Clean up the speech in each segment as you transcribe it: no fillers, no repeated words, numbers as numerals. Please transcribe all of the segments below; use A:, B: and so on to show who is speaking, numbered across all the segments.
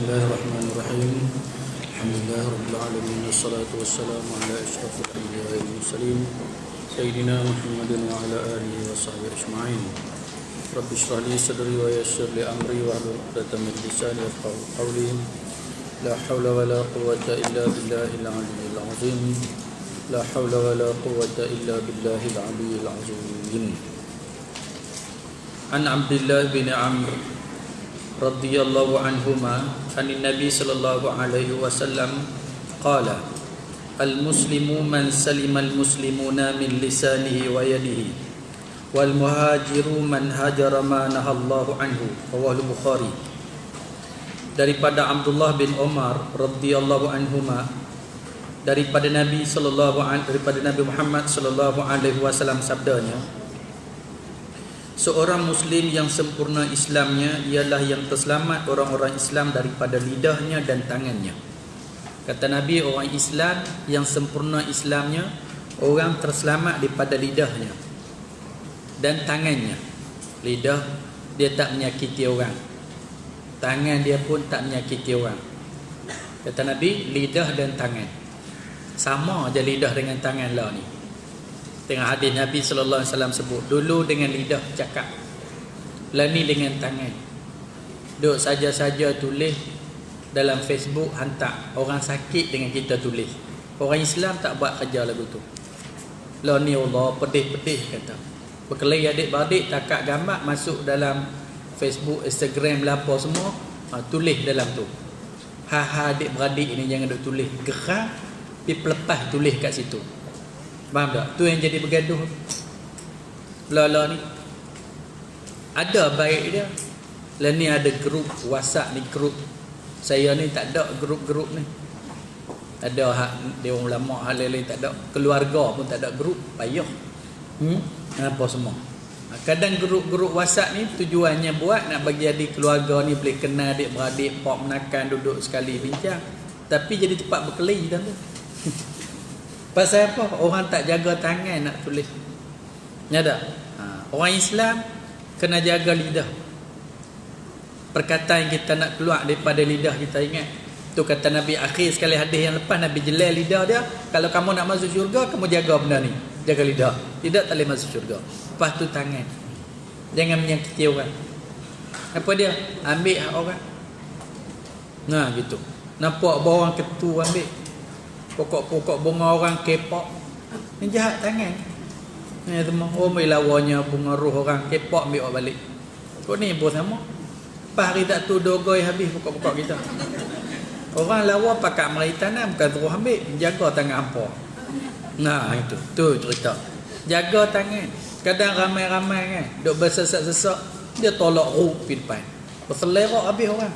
A: Bismillahirrahmanirrahim. Alhamdulillah rabbil alamin wassalatu wassalamu ala asyrafil anbiya'i wal mursalin sayyidina Muhammadin wa ala alihi wa sahbihi ajma'in. Rabbi shrah li sadri wa yassir li amri wa hlul 'uqdatam min lisani yafqahu qawli. La haula wa la quwwata illa billahil 'aliyyil 'azim. La haula wa la quwwata illa billahil 'aliyyil 'azim. An Abdullah bin Amr radhiyallahu anhuma anin Nabi sallallahu alaihi wasallam qala al-muslimu man salima al-muslimuna min lisanihi wa yadihi wal muhajiru man hajara ma nahallahu anhu. Rawahu Bukhari. Daripada Abdullah bin Umar radhiyallahu anhuma, daripada Nabi Muhammad sallallahu alaihi wasallam sabdanya, seorang Muslim yang sempurna Islamnya ialah yang terselamat orang-orang Islam daripada lidahnya dan tangannya. Kata Nabi, orang Islam yang sempurna Islamnya, orang terselamat daripada lidahnya dan tangannya. Lidah dia tak menyakiti orang, tangan dia pun tak menyakiti orang. Kata Nabi, lidah dan tangan sama aja, lidah dengan tangan lah ni. Tengah hadis Nabi sallallahu alaihi wasallam sebut, dulu dengan lidah cakap, lani dengan tangan. Duk saja-saja tulis dalam Facebook, hantar orang sakit dengan kita tulis. Orang Islam tak buat kerja lagu tu. Lah ni Allah pedih-pedih kata. Berkelahi adik-beradik takak gambar masuk dalam Facebook, Instagram lah apa semua, tulis dalam tu. Ha adik-beradik ni jangan duk tulis gerang, pergi pelepas tulis kat situ. Faham tak? Tu yang jadi bergaduh. Lala ni ada baik dia. Lah ni ada grup WhatsApp ni, grup saya ni tak ada grup-grup ni. Ada hak dia orang ulama, hal lain tak ada. Keluarga pun tak ada grup, payah. Apa semua. Kadang grup-grup WhatsApp ni tujuannya buat nak bagi adik keluarga ni boleh kenal adik-beradik, pak menakan, duduk sekali bincang. Tapi jadi tempat berkelahi dah tu. Pasal apa? Orang tak jaga tangan nak tulis. Ya tak? Orang Islam kena jaga lidah. Perkataan yang kita nak keluar daripada lidah kita, ingat. Tu kata Nabi akhir sekali hadis yang lepas, Nabi jelai lidah dia. Kalau kamu nak masuk syurga, kamu jaga benda ni. Jaga lidah. Tidak tak boleh masuk syurga. Lepas tu tangan. Jangan menyakiti orang. Apa dia? Ambil hak orang. Nah gitu. Nampak bawa orang ketu ambil. Pokok-pokok bunga orang kepok. Ni jahat tangan. Ni semua orang lawanya bunga roh orang kepok ambil balik. Kau ni pun sama. Pas hari tak tu dogoi habis pokok-pokok kita. Orang lawa pakai meraih tanam bukan terus ambil, jaga tangan hampa. Nah itu, tu cerita. Jaga tangan. Kadang ramai-ramai kan, duk bersesak-sesak, dia tolak ruh pergi depan. Berselerak habis orang.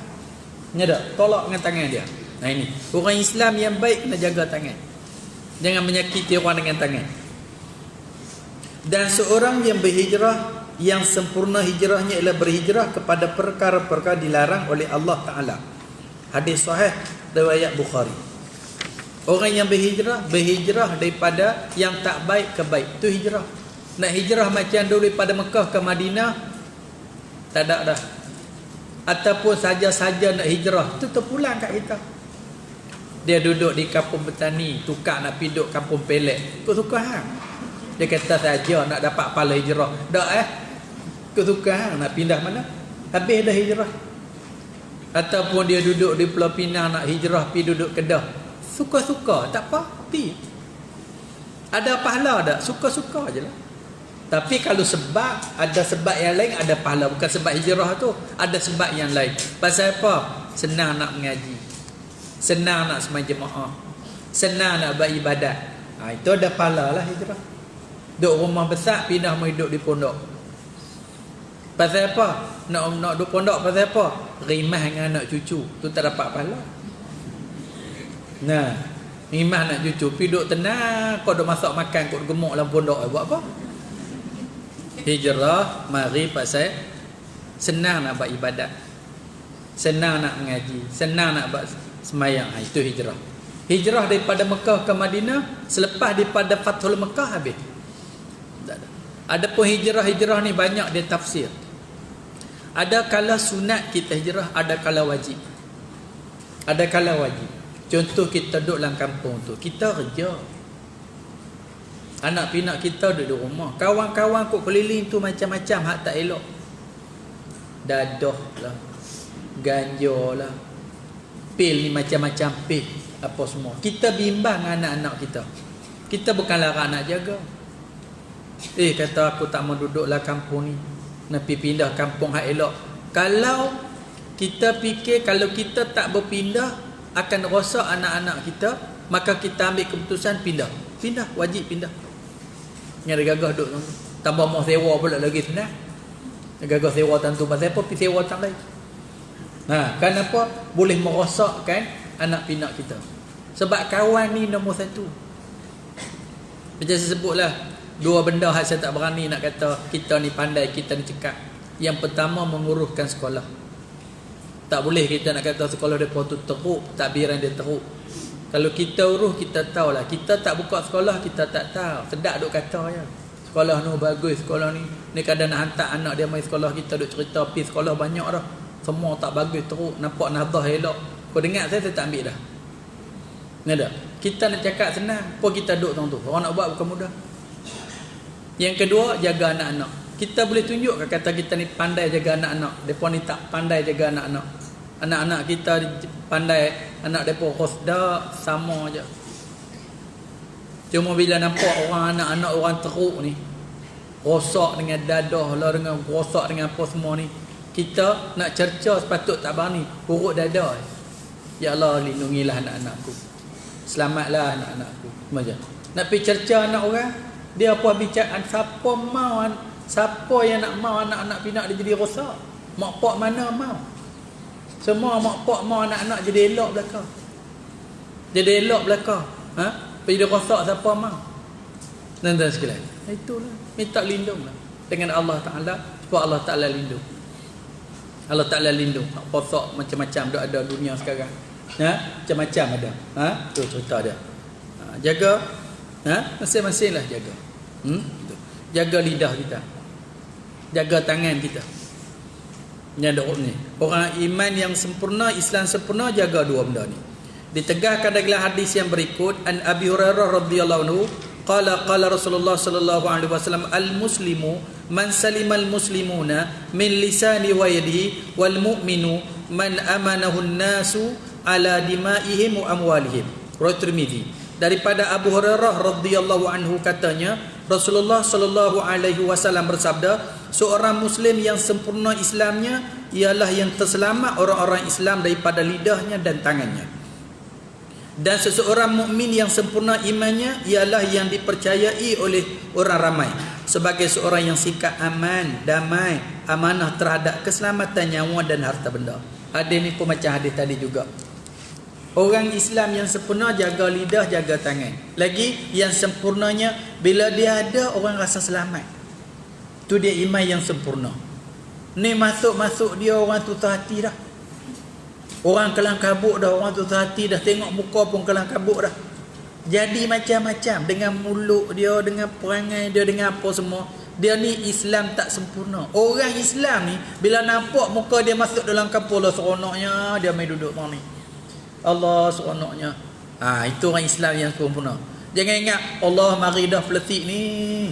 A: Ni tak? Tolak dengan tangan dia. Nah ini, orang Islam yang baik kena jaga tangan. Jangan menyakiti orang dengan tangan. Dan seorang yang berhijrah, yang sempurna hijrahnya ialah berhijrah kepada perkara-perkara dilarang oleh Allah Ta'ala. Hadis sahih riwayat Bukhari. Orang yang berhijrah daripada yang tak baik ke baik. Itu hijrah. Nak hijrah macam dulu daripada Mekah ke Madinah, tak ada dah. Ataupun saja-saja nak hijrah, itu terpulang kat kita. Dia duduk di kampung petani, tukar nak pergi duduk kampung pelet. Kau suka hang? Dia kata saja nak dapat pahala hijrah. Tak Kau suka hang nak pindah mana? Habis dah hijrah. Ataupun dia duduk di Pulau Pinang nak hijrah pergi duduk Kedah. Suka-suka, tak apa, pergi. Ada pahala tak? Suka-suka je lah. Tapi kalau sebab, ada sebab yang lain, ada pahala. Bukan sebab hijrah tu, ada sebab yang lain. Pasal apa? Senang nak mengaji, senang nak semai jemaah, senang nak beribadat. Itu ada pahala lah hijrah. Duduk rumah besar, pindah mau hidup di pondok. Pasal apa? Nak duduk pondok pasal apa? Rimah dengan anak cucu. Tu tak dapat pahala. Nah, rimah anak cucu, pergi duduk tenang, kau duduk masak makan, kau gemuk dalam pondok, buat apa? Hijrah mari pasal senang nak buat ibadat, senang nak mengaji, senang nak buat semayang. Itu hijrah. Hijrah daripada Mekah ke Madinah selepas daripada Fathul Mekah habis. Adapun hijrah ni banyak dia tafsir. Ada kala sunat kita hijrah, ada kala wajib. Ada kala wajib. Contoh kita duduk dalam kampung tu, kita kerja. Anak pinak kita duduk di rumah. Kawan-kawan kok keliling tu macam-macam hak tak elok. Dadah lah, ganja lah, pil ni macam-macam pil, apa semua. Kita bimbang anak-anak kita. Kita bukan larang nak jaga. Kata aku tak mau duduklah kampung ni, nak pergi pindah kampung hak elok. Kalau kita fikir kalau kita tak berpindah akan rosak anak-anak kita, maka kita ambil keputusan pindah. Pindah, wajib pindah. Yang ada gagah duduk tu. Tambah mau sewa pula lagi senang. Gagah sewa tentu pasal apa, pergi sewa tak lain. Kenapa? Boleh merosakkan anak pinak kita. Sebab kawan ni nombor satu. Macam saya sebutlah, dua benda yang saya tak berani nak kata kita ni pandai, kita ni cekap. Yang pertama, menguruskan sekolah. Tak boleh kita nak kata sekolah mereka tu teruk, takbiran dia teruk. Kalau kita urus, kita tahulah. Kita tak buka sekolah, kita tak tahu. Sedap duk kata je. Sekolah ni bagus, sekolah ni. Ni kadang nak hantar anak dia main sekolah, kita duk cerita, pergi sekolah banyak dah. Semua tak bagus, teruk. Nampak nadah elok. Kau dengar saya tak ambil dah. Ni dah. Kita nak cakap senang. Apa kita duduk tu? Orang nak buat bukan mudah. Yang kedua, jaga anak-anak. Kita boleh tunjuk kata kita ni pandai jaga anak-anak. Mereka ni tak pandai jaga anak-anak. Anak-anak kita pandai, anak mereka khosdak, sama je. Cuma bila nampak orang anak-anak orang teruk ni, rosak dengan dadah lah, dengan rosak dengan apa semua ni, kita nak cerca sepatut tak berani, urut dada. Ya Allah, lindungilah anak-anakku, selamatlah anak-anakku. Macam nak pergi cerca anak orang, dia apa bicara, siapa yang nak mau anak-anak pinak dia jadi rosak? Mak pak mana mau? Semua mak pak mau anak-anak jadi elok belaka. Jadi elok belaka. Pergi dia rosak siapa mau? Dan sekalian. Itulah. Minta lindunglah dengan Allah Ta'ala, supaya Allah Ta'ala lindung. Allah Ta'ala lindung. Rosak macam-macam ada dunia sekarang. Macam-macam ada. Tu cerita dia. Jaga. Masing-masinglah jaga. Jaga lidah kita. Jaga tangan kita. Yang ada ni. Orang iman yang sempurna, Islam sempurna, jaga dua benda ni. Ditegahkan dalam hadis yang berikut, an Abi Hurairah radhiyallahu anhu, qala Rasulullah sallallahu alaihi wasallam, al muslimu man salimal muslimuna min lisani wa yadihi, wal mu'minu man amanahu an-nasu ala dimaihim wa amwalihim. Riwayat Tirmizi. Daripada Abu Hurairah radhiyallahu anhu katanya, Rasulullah sallallahu alaihi wasallam bersabda, seorang muslim yang sempurna Islamnya ialah yang terselamat orang-orang Islam daripada lidahnya dan tangannya. Dan seseorang mukmin yang sempurna imannya ialah yang dipercayai oleh orang ramai sebagai seorang yang sikap aman, damai, amanah terhadap keselamatan nyawa dan harta benda. Hadis ni pun macam hadis tadi juga. Orang Islam yang sempurna jaga lidah, jaga tangan. Lagi yang sempurnanya, bila dia ada orang rasa selamat, tu dia iman yang sempurna. Ni masuk-masuk dia orang tutup hati dah. Orang kelang kabut dah, orang tutup hati dah, tengok muka pun kelang kabut dah. Jadi macam-macam dengan mulut dia, dengan perangai dia, dengan apa semua. Dia ni Islam tak sempurna. Orang Islam ni bila nampak muka dia masuk dalam kampung lah, seronoknya dia main duduk macam ni. Allah seronoknya. Itu orang Islam yang sempurna. Jangan ingat Allah mari dah peletik ni.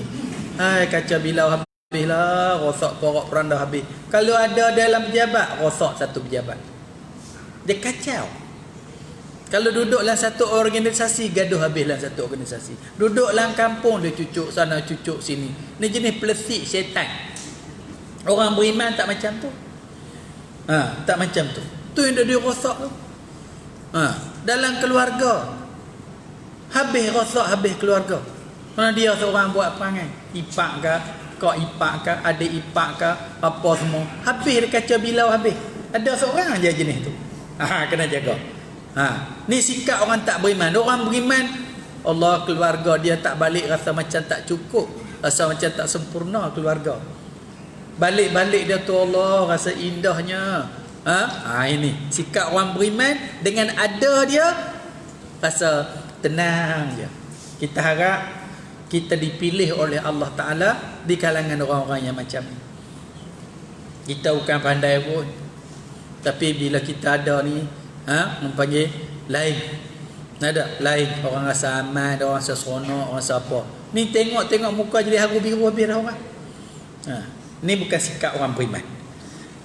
A: Kaca bilau habislah, rosak porak peranda habis. Kalau ada dalam pejabat, rosak satu pejabat. Dia kacau. Kalau duduk dalam satu organisasi, gaduh habis dalam satu organisasi. Duduk dalam kampung, dia cucuk sana, cucuk sini. Ni jenis peletik syaitan. Orang beriman tak macam tu. Tak macam tu. Tu yang dia rosak tu. Dalam keluarga, habis rosak, habis keluarga. Mana dia seorang buat perangai, ipak ke, kau ipak ke, adik ipak ke, apa semua, habis dia kaca bilau habis. Ada seorang aja jenis tu. Kena jaga. Ni sikap orang tak beriman. Orang beriman, Allah, keluarga dia tak balik rasa macam tak cukup, rasa macam tak sempurna keluarga. Balik-balik dia tu Allah rasa indahnya. Ini sikap orang beriman. Dengan ada dia rasa tenang je. Kita harap kita dipilih oleh Allah Ta'ala di kalangan orang-orang yang macam ni. Kita bukan pandai pun, tapi bila kita ada ni, Mempanggil lain. Ada lain, orang rasa aman, orang rasa seronok, orang rasa apa. Ni tengok muka jadi haru biru habis dah orang. Ni bukan sikap orang beriman.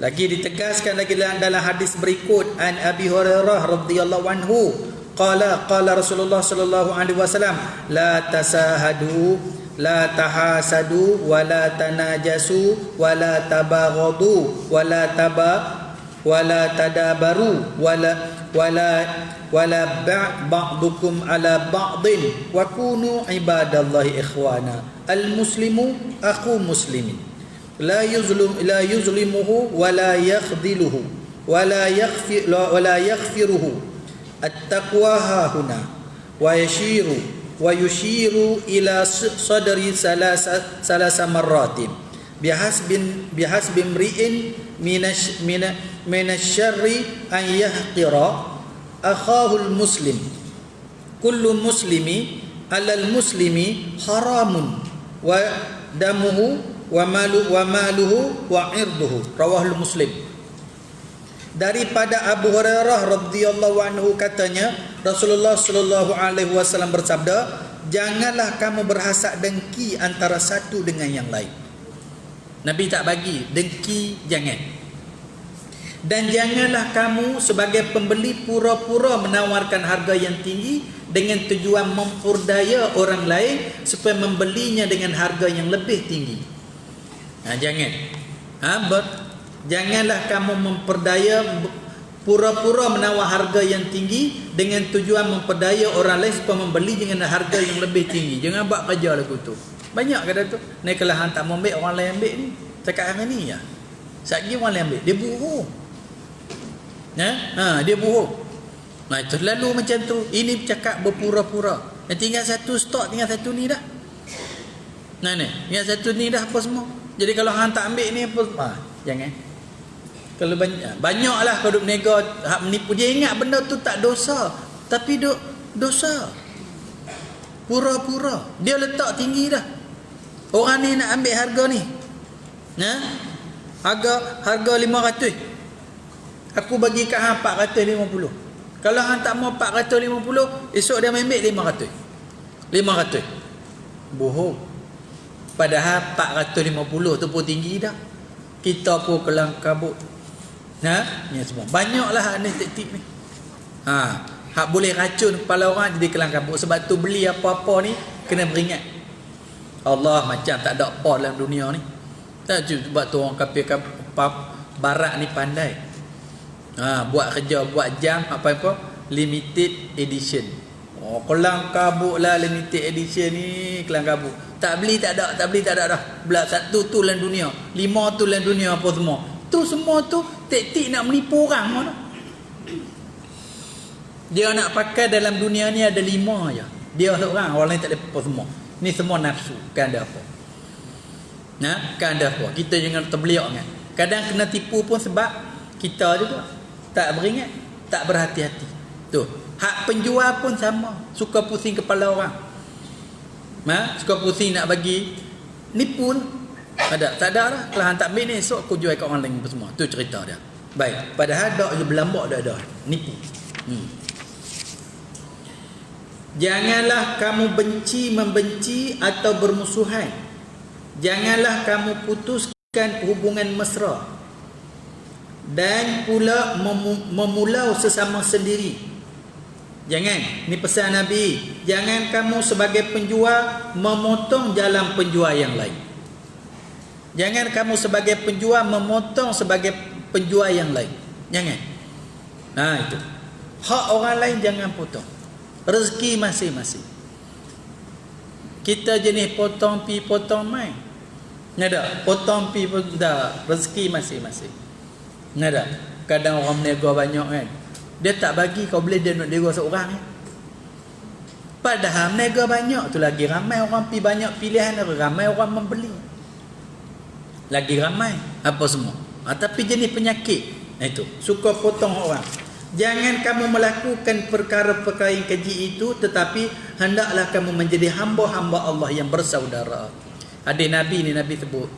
A: Lagi ditegaskan lagi dalam hadis berikut, an Abi Hurairah radhiyallahu anhu qala Rasulullah sallallahu alaihi wasallam, la tasahadu la tahasadu wala tanajasu wala tabaghadu wala tadabaru wala ba'dukum ala ba'din wa kunu ibadallahi ikhwana. Al muslimu akhu muslimin la yuzlimuhu wala yakhdhiluhu wala yaghfiruhu. At-taqwa hahuna wa yushiru ila sadri salasa marratin bihasbi imri'in minasyarri an yahqira akhahul muslim. Kullu muslimi alal muslimi haramun wa damuhu wa maluhu wa irduhu. Rawahul Muslim. Daripada Abu Hurairah radhiyallahu anhu katanya, Rasulullah sallallahu alaihi wasallam bersabda, janganlah kamu berhasad dengki antara satu dengan yang lain. Nabi tak bagi dengki, jangan. Dan janganlah kamu sebagai pembeli pura-pura menawarkan harga yang tinggi dengan tujuan memperdaya orang lain supaya membelinya dengan harga yang lebih tinggi. Jangan. Janganlah kamu memperdaya pura-pura menawar harga yang tinggi dengan tujuan memperdaya orang lain supaya membeli dengan harga yang lebih tinggi. Jangan buat kerja lagu tu. Banyak kata tu. Ni kalau hang tak mau ambil, orang lain ambil ni. Cakap hari ni ya. Satgi orang lain ambil. Dia bohong. Dia bohong. Itu lalu macam tu. Ini cakap berpura-pura. Tinggal satu stok, tinggal satu ni dah. Tinggal satu ni dah apa semua. Jadi kalau hang tak ambil ni apa? Jangan. Kalau banyaklah kalau duk berniaga hak menipu, dia ingat benda tu tak dosa, tapi duk dosa. Pura-pura. Dia letak tinggi dah. Orang ni nak ambil harga ni. Harga 500. Aku bagi kat hang 450. Kalau hang tak mau 450, esok dia ambil 500. Bohong. Padahal 450 tu pun tinggi dah. Kita pun kelang kabut. Ni semua. Banyaklah ni taktik ni. Hak boleh racun kepala orang jadi kelang kabut. Sebab tu beli apa-apa ni kena beringat. Allah macam tak ada apa dalam dunia ni. Tak sebab tu orang kafir barat ni pandai. Buat kerja, buat jam apa-apa limited edition. Kelang kabut lah limited edition ni, kelang kabut. Tak beli tak ada dah. Belah satu tu dalam dunia, 5 tu dalam dunia apa semua. Tu semua tu taktik nak menipu orang mana. Dia nak pakai dalam dunia ni ada 5 je. Dia seorang, orang lain tak ada apa semua. Ni semua nafsu, kan ada apa. Kan ada apa. Kita jangan terbeliak kan. Kadang kena tipu pun sebab kita juga tak beringat, tak berhati-hati. Tu, hak penjual pun sama, suka pusing kepala orang. Suka pusing nak bagi nipu. Tak ada lah. Kalau hang tak ambil ni, esok aku jual kat orang lain semua. Tu cerita dia. Baik, padahal dak je berlambak dah nipu. Janganlah kamu membenci atau bermusuhan. Janganlah kamu putuskan hubungan mesra dan pula memulau sesama sendiri. Jangan. Ni pesan Nabi. Jangan kamu sebagai penjual memotong jalan penjual yang lain. Jangan kamu sebagai penjual memotong sebagai penjual yang lain. Jangan. Itu. Hak orang lain jangan potong. Rezeki masing-masing. Kita jenis potong pi potong mai. Ada potong pi potong dah, rezeki masing-masing. Ada. Kadang orang berniaga banyak kan. Dia tak bagi kau boleh dia nak berniaga seorang kan. Padahal berniaga banyak tu lagi ramai orang pi banyak pilihan, ramai orang membeli. Lagi ramai apa semua. Tapi jenis penyakit itu suka potong orang. Jangan kamu melakukan perkara-perkara yang keji itu, tetapi hendaklah kamu menjadi hamba-hamba Allah yang bersaudara. Hadis Nabi ni Nabi sebut.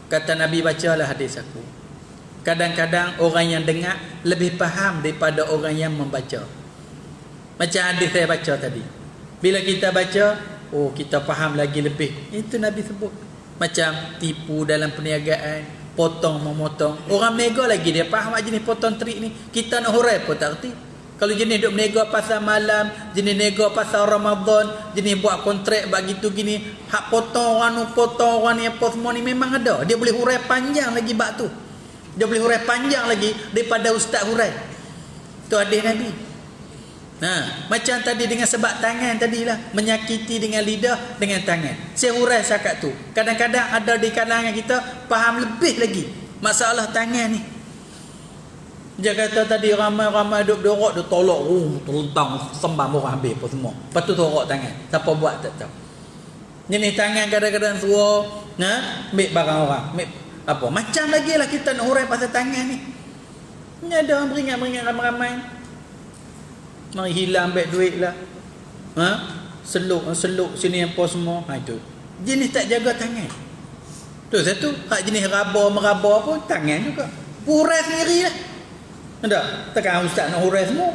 A: Kata Nabi, bacalah hadis aku. Kadang-kadang orang yang dengar lebih faham daripada orang yang membaca. Macam hadis saya baca tadi. Bila kita baca, oh kita faham lagi lebih. Itu Nabi sebut. Macam tipu dalam perniagaan, potong memotong. Orang nego lagi dia faham jenis potong trik ni. Kita nak hurai pun tak erti. Kalau jenis duk nego pasal malam, jenis nego pasal Ramadan, jenis buat kontrak begitu gini, hak potong orang ni apa semua ni memang ada. Dia boleh hurai panjang lagi bab tu. Dia boleh hurai panjang lagi daripada ustaz hurai. Tu hadis Nabi. Macam tadi dengan sebab tangan tadilah, menyakiti dengan lidah, dengan tangan. Saya hurai sakat tu. Kadang-kadang ada di kalangan kita faham lebih lagi masalah tangan ni. Dia kata tadi ramai-ramai duk dorok, dia tolak, terlentang, sembam orang habis apa semua. Lepas tu torok tangan. Siapa buat tak tahu. Jenis tangan kadang-kadang suruh, ambil barang orang, ambil apa. Macam lagi lah kita nak hurai pasal tangan ni. Ni ada orang beringat-beringat ramai-ramai. Mari hilang ambil duit lah. Seluk sini apa semua. Itu. Jenis tak jaga tangan. Tu satu. Hak jenis meraba pun tangan juga. Hurai sendiri lah. Tak? Takkan ustaz nak hurai semua.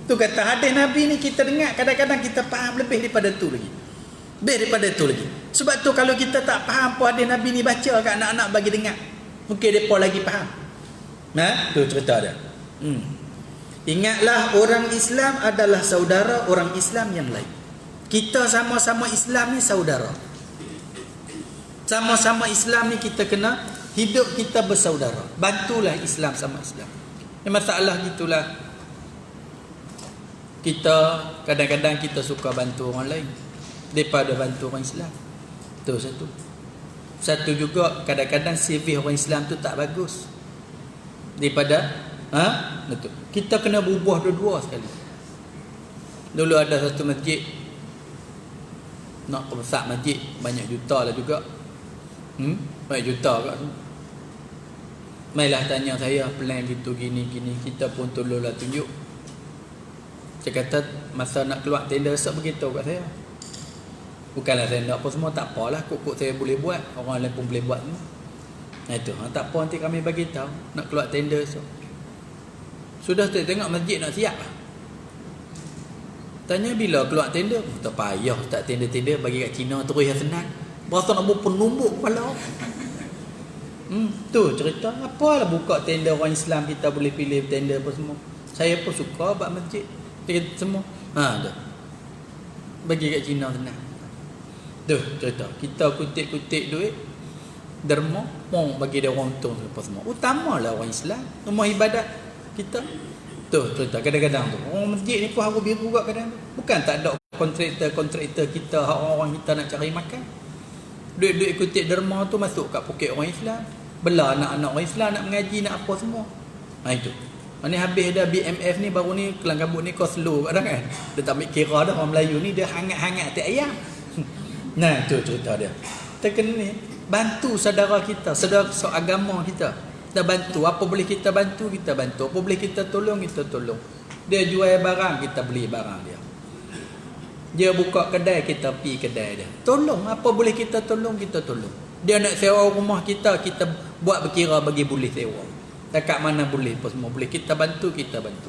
A: Tu kata hadis Nabi ni kita dengar kadang-kadang kita faham lebih daripada tu lagi. Lebih daripada tu lagi. Sebab tu kalau kita tak faham apa hadis Nabi ni baca kat anak-anak bagi dengar. Mungkin mereka lagi faham. Tu cerita dia. Ingatlah orang Islam adalah saudara orang Islam yang lain. Kita sama-sama Islam ni saudara. Sama-sama Islam ni kita kena hidup kita bersaudara. Bantulah Islam sama Islam. Masalah gitulah. Kita kadang-kadang kita suka bantu orang lain daripada bantu orang Islam. Tu satu. Satu juga kadang-kadang CV orang Islam tu tak bagus. Daripada betul. Kita kena berubah dua-dua sekali. Dulu ada satu masjid nak besar masjid banyak juta lah juga. Banyak juta kat tu. Mailah tanya saya plan gitu gini kita pun tolonglah tunjuk. Saya kata masa nak keluar tender esok beritahu kat saya. Bukanlah saya nak apa semua, tak apalah, kok saya boleh buat, orang lain pun boleh buat semua. Itu tak apa, nanti kami bagi tahu nak keluar tender esok. Sudah tengok masjid nak siap lah. Tanya bila keluar tender, tak payah tak tender bagi kat Cina terus yang senang. Berasa nak buat penumbuk kepala. Tu cerita. Apalah buka tender orang Islam, kita boleh pilih tender apa semua. Saya pun suka buat masjid semua. Tu. Bagi kat Cina senang. Tu cerita. Kita kutip-kutip duit derma, bagi dia orang untung apa semua. Utamalah orang Islam, rumah ibadat kita. Tu cerita. Kadang-kadang tu orang masjid ni pun haru biru juga kadang. Bukan tak ada kontraktor kita, orang-orang kita nak cari makan. Duit-duit kutip derma tu masuk kat poket orang Islam. Belah anak-anak orang Islam nak mengaji, nak apa semua. Itu. Ni habis dah BMF ni, baru ni kelang kabut ni kau slow kadang kan. Dia tak ambil kira dah orang Melayu ni, dia hangat-hangat tak ayam. Tu cerita dia. Kita kena ni bantu saudara kita, saudara agama kita. Kita bantu, apa boleh kita bantu, kita bantu. Apa boleh kita tolong, kita tolong. Dia jual barang, kita beli barang dia. Dia buka kedai, kita pergi kedai dia. Tolong, apa boleh kita tolong, kita tolong. Dia nak sewa rumah kita buat berkira bagi boleh sewa. Dekat mana boleh, apa semua boleh. Kita bantu, kita bantu.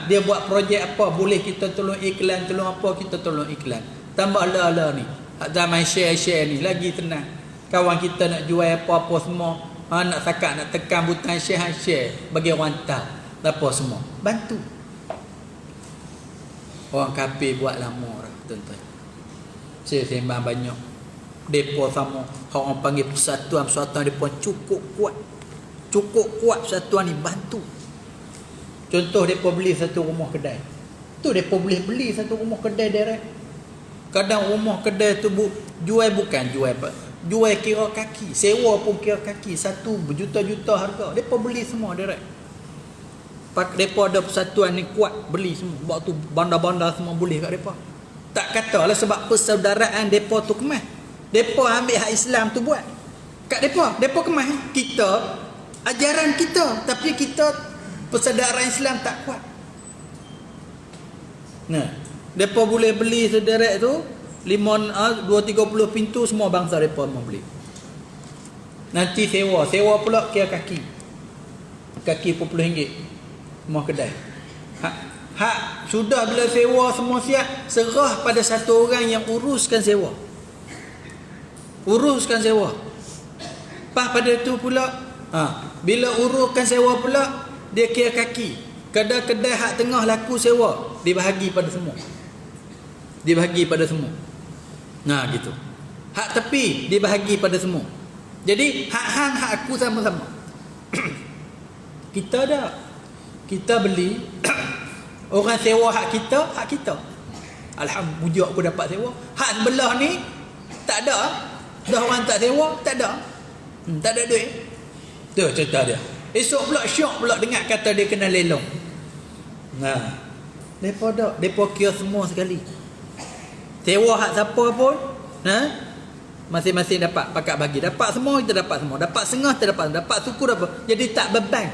A: Dia buat projek apa, boleh kita tolong iklan, tolong apa, kita tolong iklan. Tambah ala-ala ni. Zaman share ni, lagi tenang. Kawan kita nak jual apa-apa semua, nak sakat, nak tekan butang share, bagi orang tahu. Apa semua. Bantu. Orang kafir buat lama dah, tuan-tuan. Saya sembang banyak. Depa sama orang panggil persatuan depa cukup kuat. Cukup kuat persatuan ni bantu. Contoh depa beli satu rumah kedai. Tu depa boleh beli satu rumah kedai direct. Kadang rumah kedai tu bukan jual apa. Jual kira kaki, sewa pun kira kaki, satu berjuta-juta harga. Depa beli semua direct. Depa ada persatuan ni kuat, beli semua. Sebab tu bandar-bandar semua boleh kat depa. Tak katalah sebab persaudaraan depa tu kemas. Depa ambil hak Islam tu buat. Kat depa kemas. Kita ajaran kita, tapi kita persaudaraan Islam tak kuat. Depa boleh beli sederek tu 2-30 pintu, semua bangsa depa mau beli. Nanti sewa pula kira kaki.
B: Kaki RM40 semua kedai. Hak sudah bila sewa semua siap, serah pada satu orang yang uruskan sewa. Uruskan sewa. Pas pada tu pula, bila uruskan sewa pula, dia kira kaki. Kedai-kedai hak tengah laku sewa, dibahagi pada semua. Dibahagi pada semua. Nah gitu. Hak tepi dibahagi pada semua. Jadi hak hang hak aku sama-sama. Kita dah. Kita beli orang sewa hak kita. Alhamdulillah aku dapat sewa. Hak sebelah ni tak ada. Dah orang tak sewa, tak ada. Tak ada duit. Tu cerita dia. Esok pula syok pula dengar kata dia kena lelong. Nah. Depa dak, depa kira semua sekali. Sewa hak siapa pun, masing-masing dapat pakat bagi. Dapat semua kita dapat semua. Dapat setengah kita dapat suku dapat. Jadi tak beban.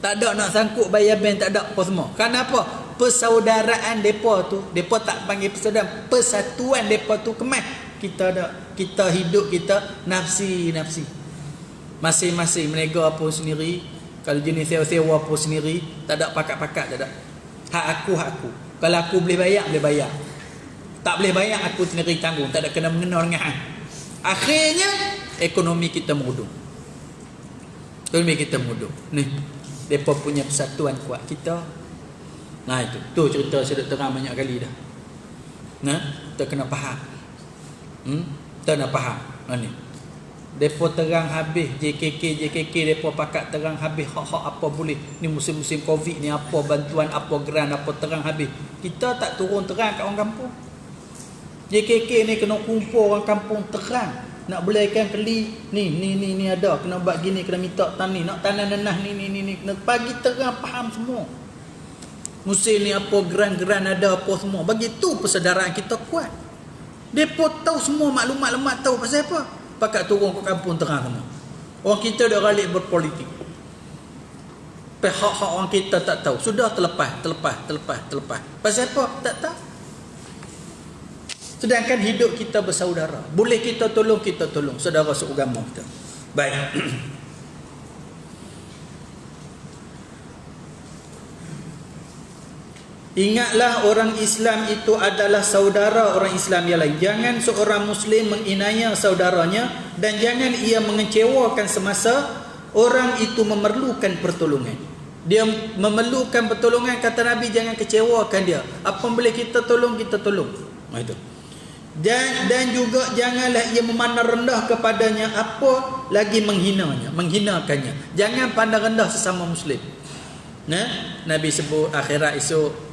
B: Tak ada nak sangkut bayar ben, tak ada apa semua. Kenapa? Persaudaraan depa tu, depa tak panggil persaudaraan, persatuan depa tu kemas. Kita ada, kita hidup kita nafsi. Masing-masing menega apa sendiri. Kalau jenis sewa-sewa apa sendiri, tak ada pakat-pakat, tak ada. Hak aku. Kalau aku boleh bayar, boleh bayar. Tak boleh bayar, aku sendiri tanggung. Tak ada kena mengena dengan hang. Akhirnya ekonomi kita merudum. Ni, depa punya persatuan kuat kita. Nah itu. Tu cerita saya dah terang banyak kali dah. Kita kena faham. Kita nak faham. Ni. Depa terang habis JKK depa pakat terang habis hak-hak apa boleh. Ni musim-musim Covid ni apa bantuan, apa geran, apa terang habis. Kita tak turun terang kat orang kampung. JKK ni kena kumpul orang kampung terang. Nak belikan keli ni ada, kena buat gini, kena minta tanah, nak tanah nanah ni kena bagi terang faham semua. Musim ni apa geran ada apa semua. Bagi tu persaudaraan kita kuat. Depa tahu semua maklumat tahu pasal apa. Pakat turun ke kampung terang semua. Orang kita dah ralik berpolitik. Hak orang kita tak tahu. Sudah terlepas. Pasal apa? Tak tahu. Sedangkan hidup kita bersaudara. Boleh kita tolong, saudara seagama kita. Baik. Ingatlah orang Islam itu adalah saudara orang Islam yang lain. Jangan seorang Muslim menginaya saudaranya dan jangan ia mengecewakan semasa orang itu memerlukan pertolongan. Dia memerlukan pertolongan, kata Nabi, jangan kecewakan dia. Apa boleh kita tolong, kita tolong. Itu. Dan juga janganlah ia memandang rendah kepadanya, apa lagi menghinakannya. Jangan pandang rendah sesama Muslim. Nabi sebut akhirat esok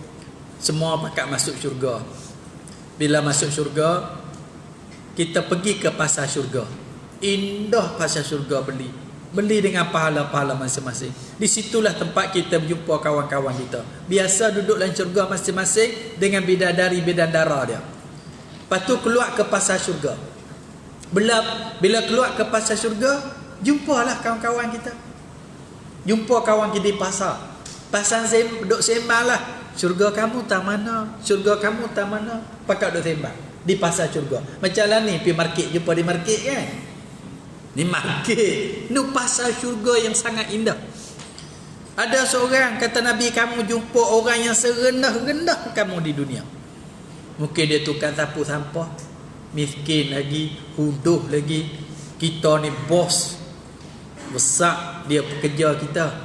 B: semua pakat masuk syurga. Bila masuk syurga, kita pergi ke pasar syurga. Indah pasar syurga beli dengan pahala-pahala masing-masing. Di situlah tempat kita berjumpa kawan-kawan kita. Biasa duduk dalam syurga masing-masing dengan bidadari-bidadara dia. Lepas tu keluar ke pasar syurga. Bila keluar ke pasar syurga, jumpalah kawan-kawan kita. Jumpa kawan kita di pasar. Pasar duduk sembang lah. Syurga kamu tak mana? Pakat duduk sembang di pasar syurga. Macam lah ni pergi market, jumpa di market kan. Ni market. Ni pasar syurga yang sangat indah. Ada seorang, kata Nabi, kamu jumpa orang yang serendah-rendah kamu di dunia. Mungkin dia tukang sapu sampah, miskin lagi, huduh lagi. Kita ni bos besar, dia pekerja kita.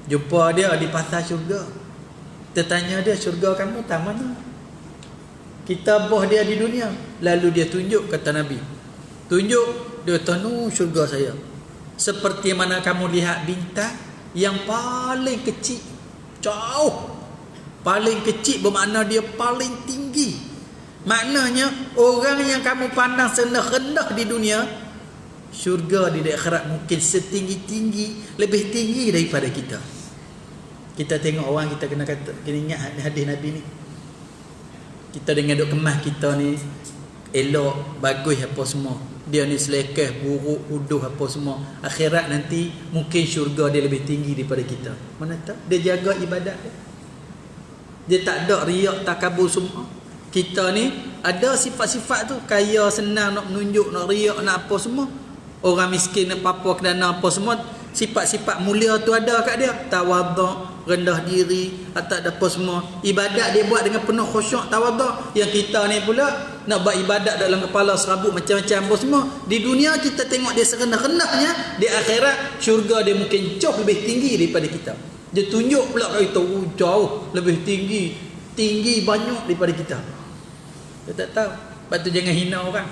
B: Jumpa dia di pasar syurga. Kita tanya dia, syurga kamu tak mana? Kita bos dia di dunia. Lalu dia tunjuk, kata Nabi. Tunjuk, dia tahu syurga saya. Seperti mana kamu lihat bintang yang paling kecil, jauh. Paling kecil bermakna dia paling tinggi. Maknanya orang yang kamu pandang rendah di dunia, syurga di akhirat mungkin setinggi-tinggi, lebih tinggi daripada kita. Kita tengok orang, kita kena ingat hadis Nabi ni. Kita dengan duk kemas kita ni elok, bagus apa semua. Dia ni selekeh, buruk, huduh apa semua. Akhirat nanti mungkin syurga dia lebih tinggi daripada kita. Mana tahu? Dia jaga ibadat dia. Dia tak ada riak, takabur semua. Kita ni ada sifat-sifat tu. Kaya, senang nak menunjuk, nak riak, nak apa semua. Orang miskin, apa-apa, kedana apa semua. Sifat-sifat mulia tu ada kat dia. Tawaduk, rendah diri, tak ada apa semua. Ibadat dia buat dengan penuh khusyuk, tawaduk. Yang kita ni pula nak buat ibadat dalam kepala serabut macam-macam apa semua. Di dunia kita tengok dia serendah-rendahnya, di akhirat syurga dia mungkin jauh lebih tinggi daripada kita. Dia tunjuk pula kat kita, jauh lebih tinggi banyak daripada kita. Kita tak tahu. Sebab tu jangan hina orang.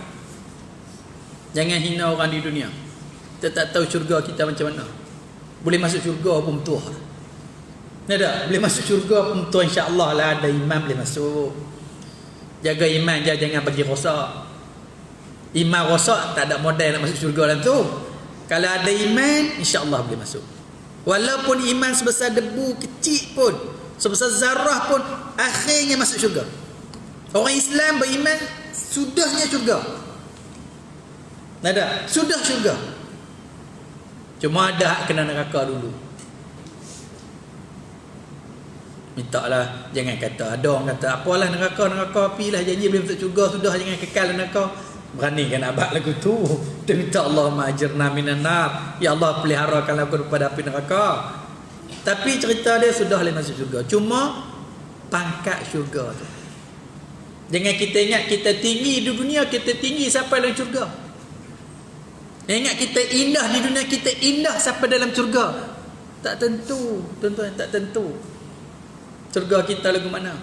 B: Jangan hina orang di dunia. Kita tak tahu syurga kita macam mana. Boleh masuk syurga pun betul. Tak? Boleh masuk syurga pun betul, insya-Allah lah ada iman boleh masuk. Jaga iman je, jangan bagi rosak. Iman rosak tak ada modal nak masuk syurga dalam tu. Kalau ada iman, insya-Allah boleh masuk. Walaupun iman sebesar debu kecil pun, sebesar zarah pun, akhirnya masuk syurga. Orang Islam beriman sudahnya syurga. Ada, sudah syurga. Cuma ada hak kena neraka dulu. Minta lah, jangan kata ada orang kata apalah neraka api lah, janji boleh masuk syurga sudah, jangan kekal neraka. Berani kan abad lagu tu. Kita minta Allah ma'ajirna minan nar, ya Allah peliharakan aku daripada api neraka. Tapi cerita dia sudah boleh masuk syurga, cuma pangkat syurga tu. Jangan kita ingat kita tinggi di dunia, kita tinggi sampai dalam syurga. Ingat kita indah di dunia, kita indah sampai dalam syurga. Tak tentu, tuan-tuan, tak tentu. Syurga kita lagu mana?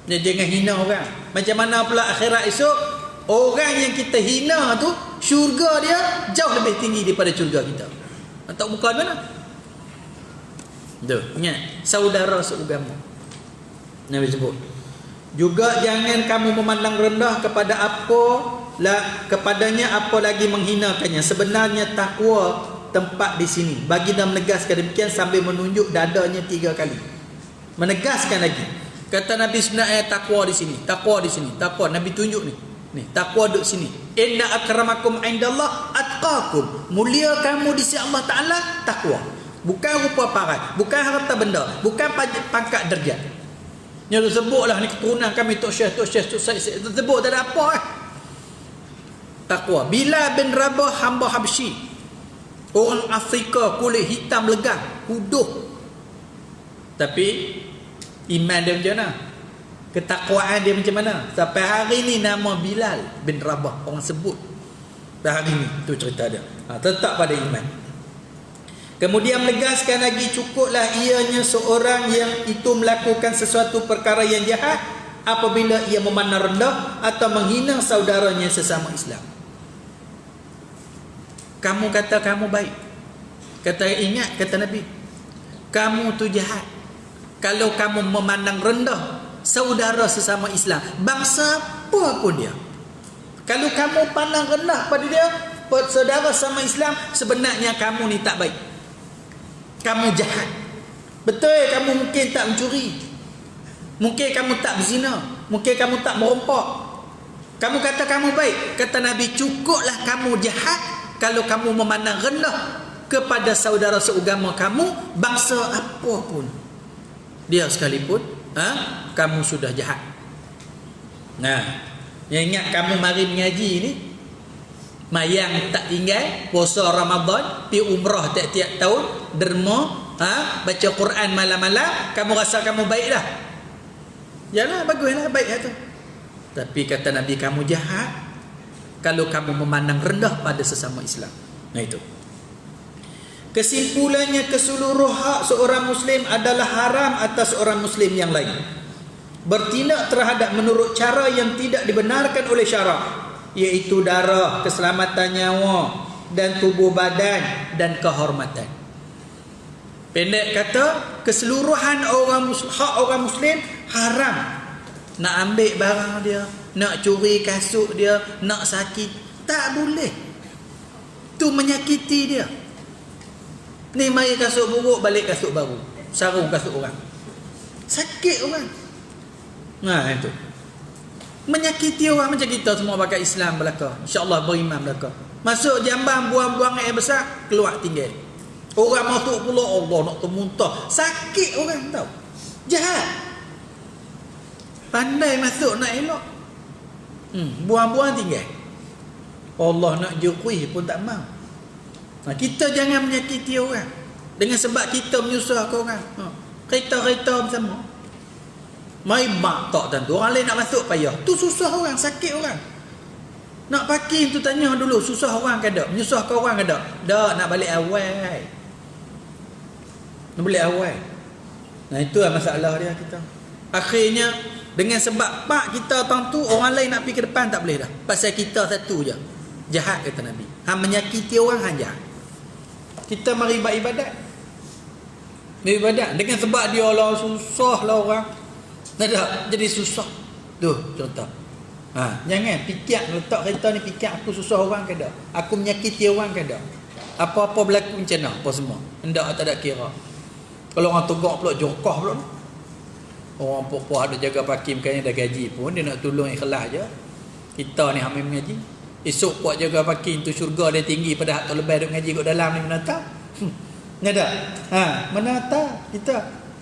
B: Jangan hina orang. Macam mana pula akhirat esok, orang yang kita hina tu, syurga dia jauh lebih tinggi daripada syurga kita. Tak muka mana? Tuh, ingat, saudara seagama. Nabi sebut. Juga jangan kamu memandang rendah kepada kepadanya apa lagi menghinakannya. Sebenarnya takwa tempat di sini. Baginda menegaskan demikian sambil menunjuk dadanya 3 kali. Menegaskan lagi. Kata Nabi sebenarnya takwa di sini. Takwa di sini. Takwa Nabi tunjuk ni. Ni, takwa duduk sini. Inna akramakum indallah atqakum. Mulia kamu di sisi Allah Taala takwa. Bukan rupa paras, bukan harta benda, bukan pangkat derajat. Yang sebutlah ni keturunan kami Tok Syekh, sebut tak ada apa Takwa. Bilal bin Rabah hamba Habsyi, orang Afrika, kulit hitam legam, huduh. Tapi iman dia macam mana? Ketakwaan dia macam mana? Sampai hari ni nama Bilal bin Rabah orang sebut. Sampai hari ni tu cerita dia. Tetap pada iman. Kemudian menegaskan lagi, cukuplah ianya seorang yang itu melakukan sesuatu perkara yang jahat apabila ia memandang rendah atau menghina saudaranya sesama Islam. Kamu kata kamu baik. Ingat kata Nabi, kamu tu jahat kalau kamu memandang rendah saudara sesama Islam, bangsa apa pun dia. Kalau kamu pandang rendah pada dia, saudara sama Islam, sebenarnya kamu ni tak baik. Kamu jahat. Betul, kamu mungkin tak mencuri, mungkin kamu tak berzina, mungkin kamu tak merompak. Kamu kata kamu baik. Kata Nabi, cukuplah kamu jahat kalau kamu memandang rendah kepada saudara seagama kamu, bangsa apa pun dia sekalipun, kamu sudah jahat. Nah, yang ingat kamu mari mengaji ni, mayang tak tinggal, puasa Ramadan, pi umrah tiap-tiap tahun, derma, baca Quran malam-malam, kamu rasa kamu baik dah. Yalah, baguslah, baik lah tu. Tapi kata Nabi, kamu jahat kalau kamu memandang rendah pada sesama Islam. Nah itu. Kesimpulannya, keseluruh hak seorang Muslim adalah haram atas orang Muslim yang lain. Bertindak terhadap menurut cara yang tidak dibenarkan oleh syarak, iaitu darah, keselamatan nyawa dan tubuh badan dan kehormatan. Pendek kata, keseluruhan hak orang Muslim haram. Nak ambil barang dia, nak curi kasut dia, nak sakit, tak boleh. Tu menyakiti dia. Ni mari kasut buruk, balik kasut baru, sarung kasut orang, sakit orang. Nah itu menyakiti orang. Macam kita semua pakai Islam belaka, insya-Allah beriman belaka, masuk jambang buang-buang air besar, keluar tinggal. Orang masuk pula, Allah nak termuntah, sakit orang tahu. Jahat. Pandai masuk nak elok, buang-buang tinggal. Allah nak jukui pun tak mau. Kita jangan menyakiti orang dengan sebab kita menyusahkan orang. Kereta-kereta bersama. Mai mak tak tentu. Orang lain nak masuk payah. Tu susah orang, sakit orang. Nak parking tu tanya dulu, susah orang ke tak? Menyusahkan orang ke tak? Tak, nak balik awal. Nak balik awal. Nah, itu lah masalah dia kita. Akhirnya dengan sebab pak kita tentu orang lain nak pergi ke depan tak boleh dah. Pasal kita satu je. Jahat kata Nabi. Hang menyakiti orang hang jahat. Kita mari beribadat. Beribadat dengan sebab dia lah susah lah orang. Tak jadi susah. Tu contoh. Jangan fikir letak kereta ni fikir aku susah orang ke tak? Aku menyakiti orang ke tak? Apa-apa berlaku macam mana apa semua. Hendak tak ada kira. Kalau orang tegak pula jokah pula. Orang puak-puak ada jaga parking bukannya dah gaji pun dia nak tolong ikhlas je. Kita ni hamil mengaji. Esok puak jaga parking tu syurga dia tinggi pada hak tu lebih duk ngaji kat dalam ni mana tahu. Ni ada. Mana tahu kita.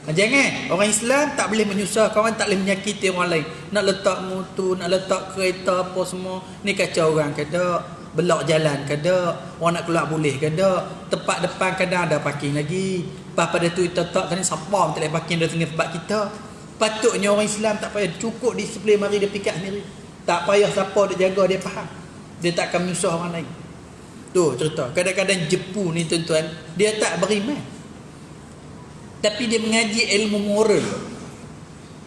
B: Jangan orang Islam tak boleh menyusahkan orang, tak boleh menyakiti orang lain. Nak letak motor, nak letak kereta apa semua. Ni kacau orang ke tak? Belok jalan ke tak? Orang nak keluar boleh ke tak? Tempat depan kadang ada parking lagi. Lepas pada tu kita tak tadi siapa tak boleh parking dah tengah tempat kita. Patutnya orang Islam tak payah cukup disiplin mari dia fikir sendiri. Tak payah siapa dia jaga dia faham. Dia tak akan menyusah orang lain. Tu cerita. Kadang-kadang jepu ni tuan-tuan, dia tak beriman. Tapi dia mengaji ilmu moral.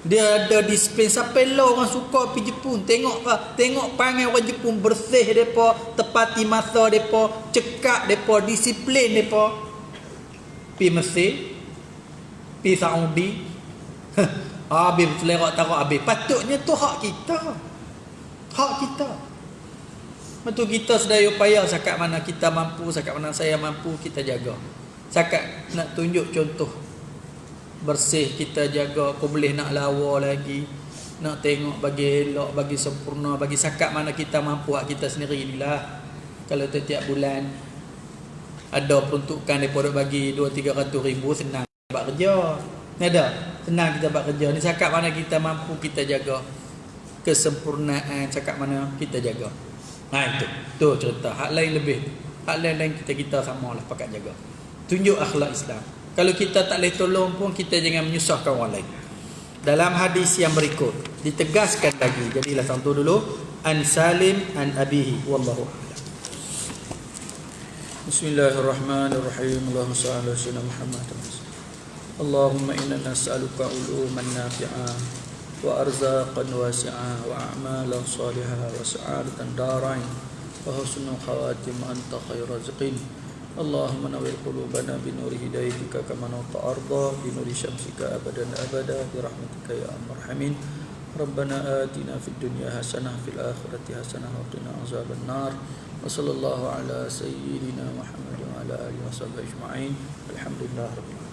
B: Dia ada disiplin. Sampai lah orang suka pergi Jepun. Tengok panggil orang Jepun bersih depa, tepati masa depa, cekak depa, disiplin depa. Pi Mesir, pi Saudi. Habis selerak tarak habis. Patutnya tu hak kita. Hak kita. Betul kita sedaya upaya sakat mana kita mampu, sakat mana saya mampu kita jaga. Sakat nak tunjuk contoh bersih kita jaga, kau boleh nak lawa lagi, nak tengok bagi elok, bagi sempurna, bagi sakat mana kita mampu hak kita sendiri inilah. Kalau setiap bulan ada peruntukan daripada bagi 200-300 ribu, senang buat kerja. Ada senang kita buat kerja ni. Sakat mana kita mampu kita jaga kesempurnaan, sakat mana kita jaga. Itu cerita. Hak lain lebih, hak lain kita samalah pakat jaga. Tunjuk akhlak Islam. Kalau kita tak boleh tolong pun, kita jangan menyusahkan orang lain. Dalam hadis yang berikut ditegaskan lagi. Jadilah satu dulu. An Salim an abihi wallahu a'lam. Bismillahirrahmanirrahim. Allahumma shalli ala sayyidina Muhammad. Allahumma inna nas'aluka uluman nafi'ah wa arzaqan wasi'ah wa a'malan salihah wa sa'adatan darain wa husnul khawatim anta khairu rizqin. اللهم نور قلوبنا بنور هدايتك كما ترضى بنور شمسك أبدا أبدا برحمتك يا أرحم الراحمين. ربنا آتنا في الدنيا حسنة في الآخرة حسنة وقنا عذاب النار. وصلى الله على سيدنا محمد وعلى آله وصحبه أجمعين. الحمد لله رب العالمين.